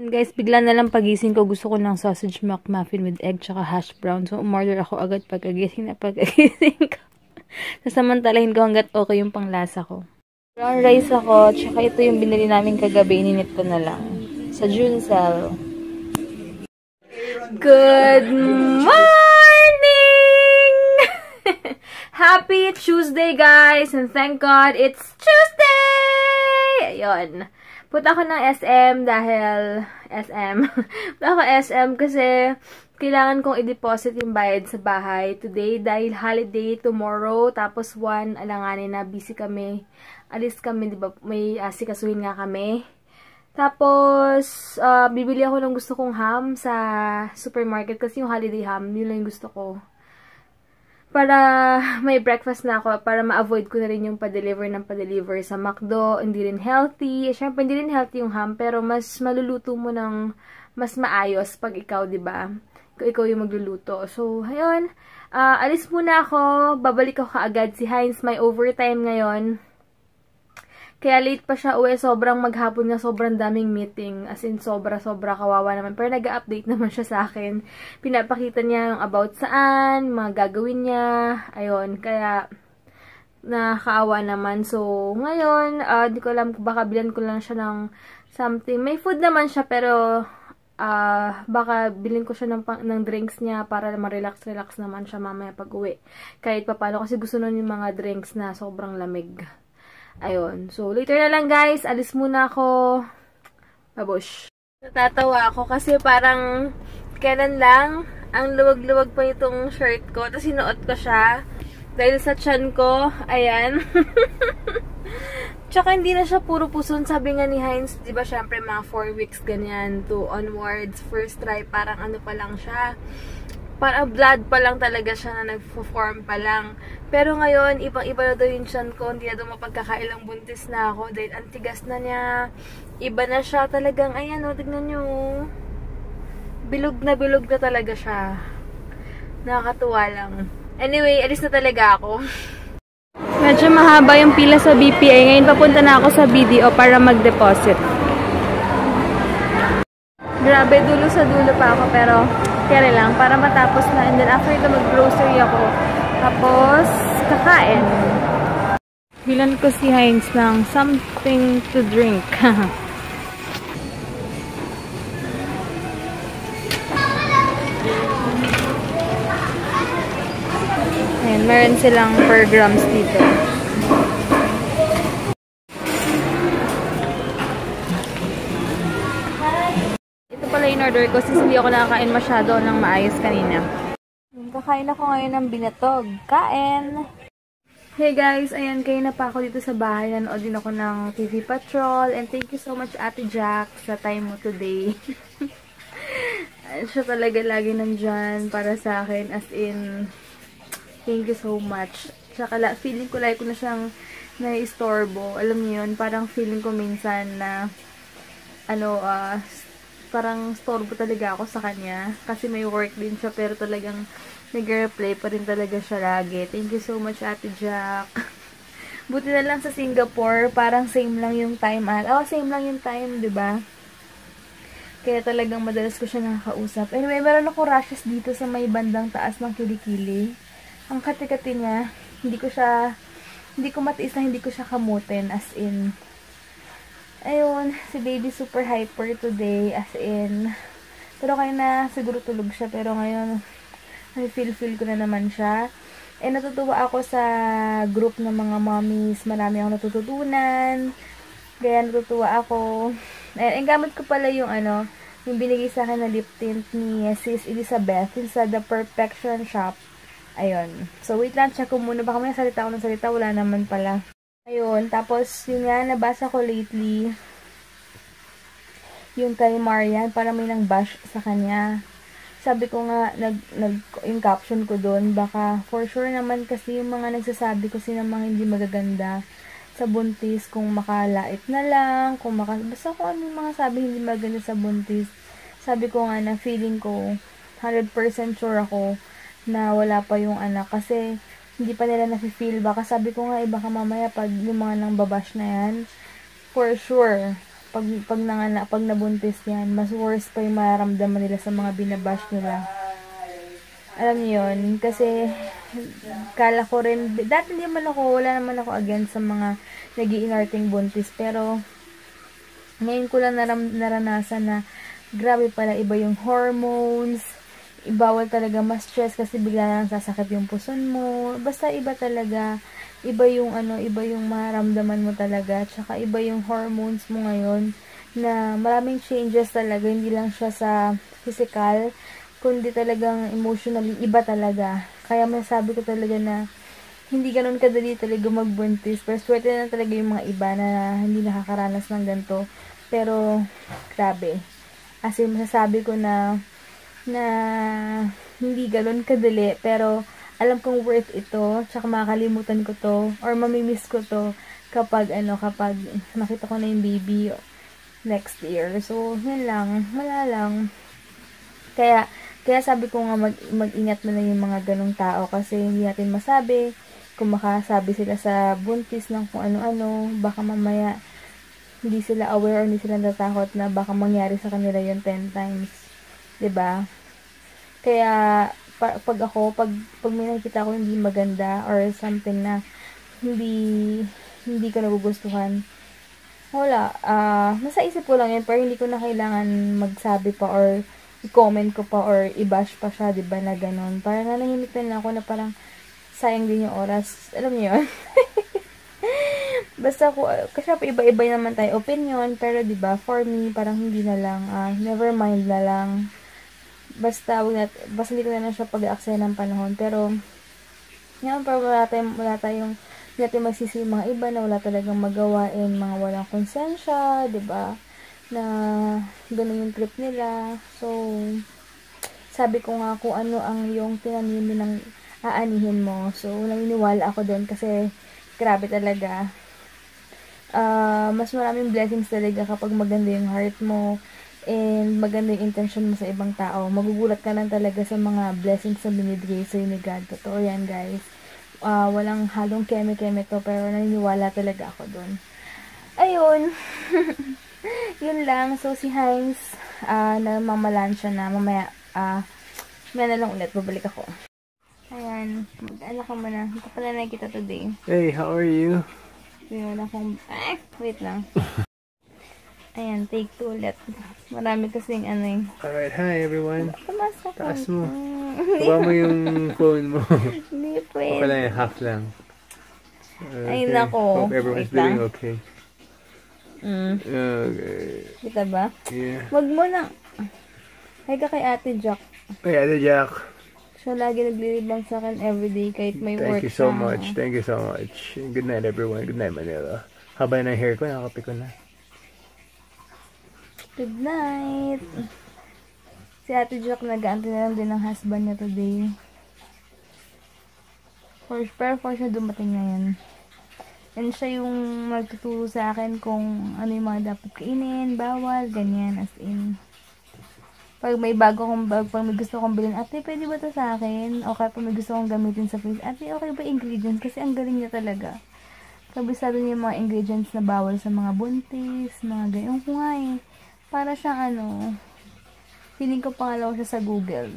Guys, bigla na lang pagising ko, gusto ko ng sausage McMuffin with egg tsaka hash brown. So, umorder ako agad pagkagising ko. Sasamantalahin ko hanggat okay yung panglasa ko. Brown rice ako, tsaka ito yung binili namin kagabi, ininit ko na lang. Sa Juncel. Good morning! Happy Tuesday, guys! And thank God, it's Tuesday! Ayun. Punta ako ng SM dahil Punta ako SM kasi kailangan kong i-deposit yung bayad sa bahay today dahil holiday tomorrow. Tapos 1, alanganin na busy kami. Alis kami, di ba? May asikasuhin nga kami. Tapos, bibili ako ng gusto kong ham sa supermarket kasi yung holiday ham, yun lang yung gusto ko. Para may breakfast na ako, para ma-avoid ko na rin yung pa-deliver sa McDo. Hindi rin healthy. Siyempre, hindi rin healthy yung ham, pero mas maluluto mo ng mas maayos pag ikaw, diba? Ikaw yung magluluto. So, ayun. Alis muna ako. Babalik ako kaagad. Si Heinz may overtime ngayon. Kaya late pa siya uwi, sobrang maghapon nga, sobrang daming meeting. As in, sobra kawawa naman. Pero nag-update naman siya sa akin. Pinapakita niya yung about saan, mga gagawin niya. Ayun, kaya nakakaawa naman. So, ngayon, di ko alam, baka bilan ko lang siya ng something. May food naman siya, pero baka bilhin ko siya ng drinks niya para ma-relax naman siya mamaya pag uwi. Kahit papalo, kasi gusto nun yung mga drinks na sobrang lamig. Ayun. So, later na lang, guys. Alis muna ako. Babush. Natatawa ako kasi parang kailan lang ang luwag-luwag pa itong shirt ko. Tapos sinuot ko siya. Dahil sa tiyan ko. Ayan. Tsaka hindi na siya puro puson. Sabi nga ni Heinz, di ba syempre mga 4 weeks ganyan to onwards. First try, parang ano pa lang siya. Parang blood pa lang talaga siya na nag-form pa lang. Pero ngayon, ibang-iba na daw yung tiyan ko. Hindi na daw mapagkakailang buntis na ako. Dahil ang tigas na niya. Iba na siya talagang. Ayan o, tignan nyo. Bilog na talaga siya. Nakakatuwa lang. Anyway, alis na talaga ako. Medyo mahaba yung pila sa BPI. Ngayon papunta na ako sa BDO para mag-deposit. Grabe, dulo sa dulo pa ako. Pero kaya lang, para matapos na. And then after ito, mag-grocery ako. Tapos, kakain. Bilan ko si Heinz ng something to drink. Ayan, meron silang per grams dito. Ito pala yung order ko since hindi ako nakakain masyado ng maayos kanina. Kakain ako ngayon ng binatog. Kain! Hey guys, ayan, kayo na pa ako dito sa bahay. Nanood din ako ng TV Patrol. And thank you so much, Ate Jack, sa time mo today. Siya talaga lagi nandyan para sa akin. As in, thank you so much. Tsaka feeling ko like ko na siyang nai-istorbo. Alam niyo yun, parang feeling ko minsan na parang storbo talaga ako sa kanya. Kasi may work din siya, pero talagang nag-replay pa rin talaga siya lagi. Thank you so much, Ate Jack. Buti na lang sa Singapore, parang same lang yung time. Same lang yung time, diba? Kaya talagang madalas ko siya nakakausap. Anyway, meron ako rashes dito sa may bandang taas ng kilikili. Ang kati-kati niya, hindi ko matiis na hindi ko siya kamutin, as in. Ayun, si baby super hyper today, as in. Pero kaya na siguro tulog siya, pero ngayon, feel ko na naman siya. Natutuwa ako sa group ng mga mommies. Marami akong natututunan. Kaya natutuwa ako. Gamit ko pala yung yung binigay sa akin na lip tint ni Sis Elizabeth sa The Perfection Shop. Ayun. So, wait lang. Check ko muna. Baka may salita ako ng salita. Wala naman pala. Ayun. Tapos, yun nga, nabasa ko lately yung kay Marian. Para may nang bash sa kanya. Sabi ko nga, yung caption ko doon, baka for sure naman kasi yung mga nagsasabi kasi ng mga hindi magaganda sa buntis, kung makalait na lang, basta kung ano yung mga sabi hindi maganda sa buntis. Sabi ko nga na feeling ko, 100% sure ako na wala pa yung anak kasi hindi pa nila nafe-feel. Baka sabi ko nga, baka mamaya pag yung mga nang babash na yan, for sure, pag nabuntis yan, mas worse pa yung mararamdaman nila sa mga binabash nila. Alam niyo yun, kasi kala ko rin, dati wala naman ako against sa mga nag-iinarting buntis, pero ngayon ko lang naranasan na grabe pala, iba yung hormones, bawal talaga ma-stress kasi bigla lang sasakit yung puson mo, basta iba talaga, iba yung maramdaman mo talaga, tsaka iba yung hormones mo ngayon, na maraming changes talaga, hindi lang siya sa physical, kundi talagang emotionally, iba talaga. Kaya masasabi ko talaga na hindi ganun kadali talaga magbuntis. Pero swerte na talaga yung mga iba na hindi nakakaranas ng ganito. Pero, grabe. As in, masasabi ko na hindi ganun kadali. Pero, alam kong worth ito. Tsaka makakalimutan ko to. Or mamimiss ko to kapag makita ko na yung baby next year. So, yun lang. Wala lang. Kaya sabi ko nga mag-ingat na lang yung mga ganong tao kasi hindi natin masabi kung makasabi sila sa buntis ng kung ano-ano, baka mamaya hindi sila aware or hindi sila natatakot na baka mangyari sa kanila yung 10 times. 'Di ba? Kaya pag may nakikita ko hindi maganda or something na hindi ko nagugustuhan, wala, nasa isip ko lang yun, pero hindi ko na kailangan magsabi pa or i-comment ko pa or i-bash pa siya, diba, na ganun. Parang nanahimik na lang ako na parang sayang din yung oras. Alam niyo yun? Basta kasi iba-iba naman tayo opinion, pero diba, for me, parang hindi na lang, never mind na lang. Basta hindi ko na lang siya pag-aaksaya ng panahon. Pero, yun, pero wala tayong hindi natin magsisi yung mga iba na wala talagang magawain, mga walang konsensya, diba? Na ganun yung trip nila. So, sabi ko nga kung ano ang yung tinanim ng aanihin mo. So, naniniwala ako doon kasi grabe talaga. Mas maraming blessings talaga kapag maganda yung heart mo and maganda yung intention mo sa ibang tao. Magugulat ka lang talaga sa mga blessings na binibigay sa'yo ni God. Totoo yan, guys. Walang halong keme-keme to, pero naniniwala talaga ako doon. Ayun. Yun lang. So, si Heinz, namamalansya na. Mamaya, may na lang ulit. Babalik ako. Ayan. Mag-ala ka muna. Hindi ko pala nakikita today. Hey, how are you? Yun akong, wait lang. Ayan, take 2 ulit. Marami kasing ano eh. Alright, hi everyone. Taas mo. Hindi Baba mo yung phone mo. Hindi pwede. Okay lang, half lang. Ay, nako. Hope everyone's Wait lang. doing okay. Okay. Kita ba? Yeah. Wag mo na. Hi ka kay Ate Jack. Hey, Ate Jack. Siya lagi naglilibang sa akin everyday kahit may work Thank you so much. Thank you so much. Good night everyone. Good night Manila. Haba na yung hair ko. Nakapi ko na. Good night. Si Ate Jack nag-aantay na lang din ng husband niya today. Pero for siya dumating ngayon. And siya yung magtuturo sa akin kung ano yung mga dapat kainin, bawal, ganyan, as in. Pag may bago akong bag, pag may gusto kong bilhin, ate, pwede ba ito sa akin? O kaya pag may gusto kong gamitin sa face, ate, okay ba ingredients? Kasi ang galing niya talaga. Kabisado niya yung mga ingredients na bawal sa mga buntis, mga ganyan. Kung nga eh, para siyang feeling ko pangalawa siya sa Google.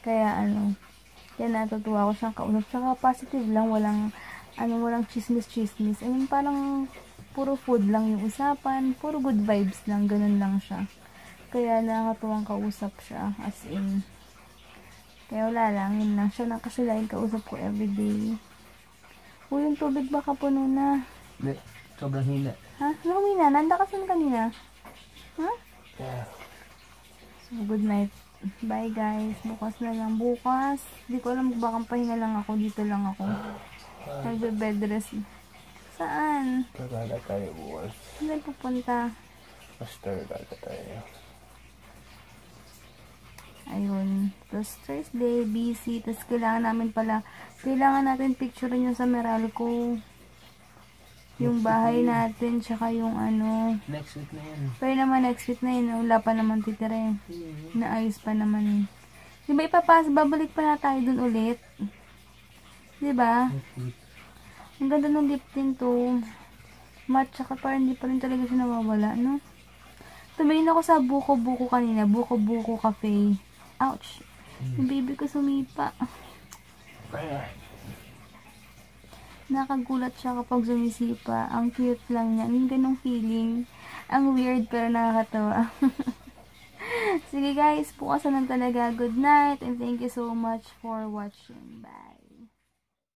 Kaya kaya natutuwa ko siyang kausap. Saka positive lang, walang chismis-chismis. Ayun, parang puro food lang yung usapan, puro good vibes lang, ganun lang siya. Kaya nakakatuwang kausap siya, as in. Kaya wala lang, yun lang. Siya lang kasi laging kausap ko everyday. Yung tubig baka puno na. Hindi, sobrang hina. Ha? Lumina, nanda kasi kanina. Ha? Yeah. So, good night. Bye guys. Bukas na lang. Bukas. Hindi ko alam, baka pahinga lang ako. Dito lang ako. Nagbe-bed rest. Saan? Kagala tayo bukas. Saan pupunta? Basta kagala tayo. Ayun. Tapos Thursday, busy. Tapos kailangan natin picturean yung sa Meralco. Yung bahay natin, tsaka yung Next week na yan. Pero naman next week na yun. Wala pa naman titira eh. Naayos pa naman eh. Diba babalik pa na tayo dun ulit? Diba? Ang ganda ng lifting to. Matte, tsaka parang hindi pa rin talaga siya nawawala, no? Tumingin ako sa Buko-Buko kanina. Buko-Buko Cafe. Ouch. Yung baby ko sumipa. Nakagulat siya kapag sumisipa. Ang cute lang niya. Yung ganong feeling. Ang weird pero nakakatawa. Sige guys, bukas na talaga. Good night and thank you so much for watching. Bye.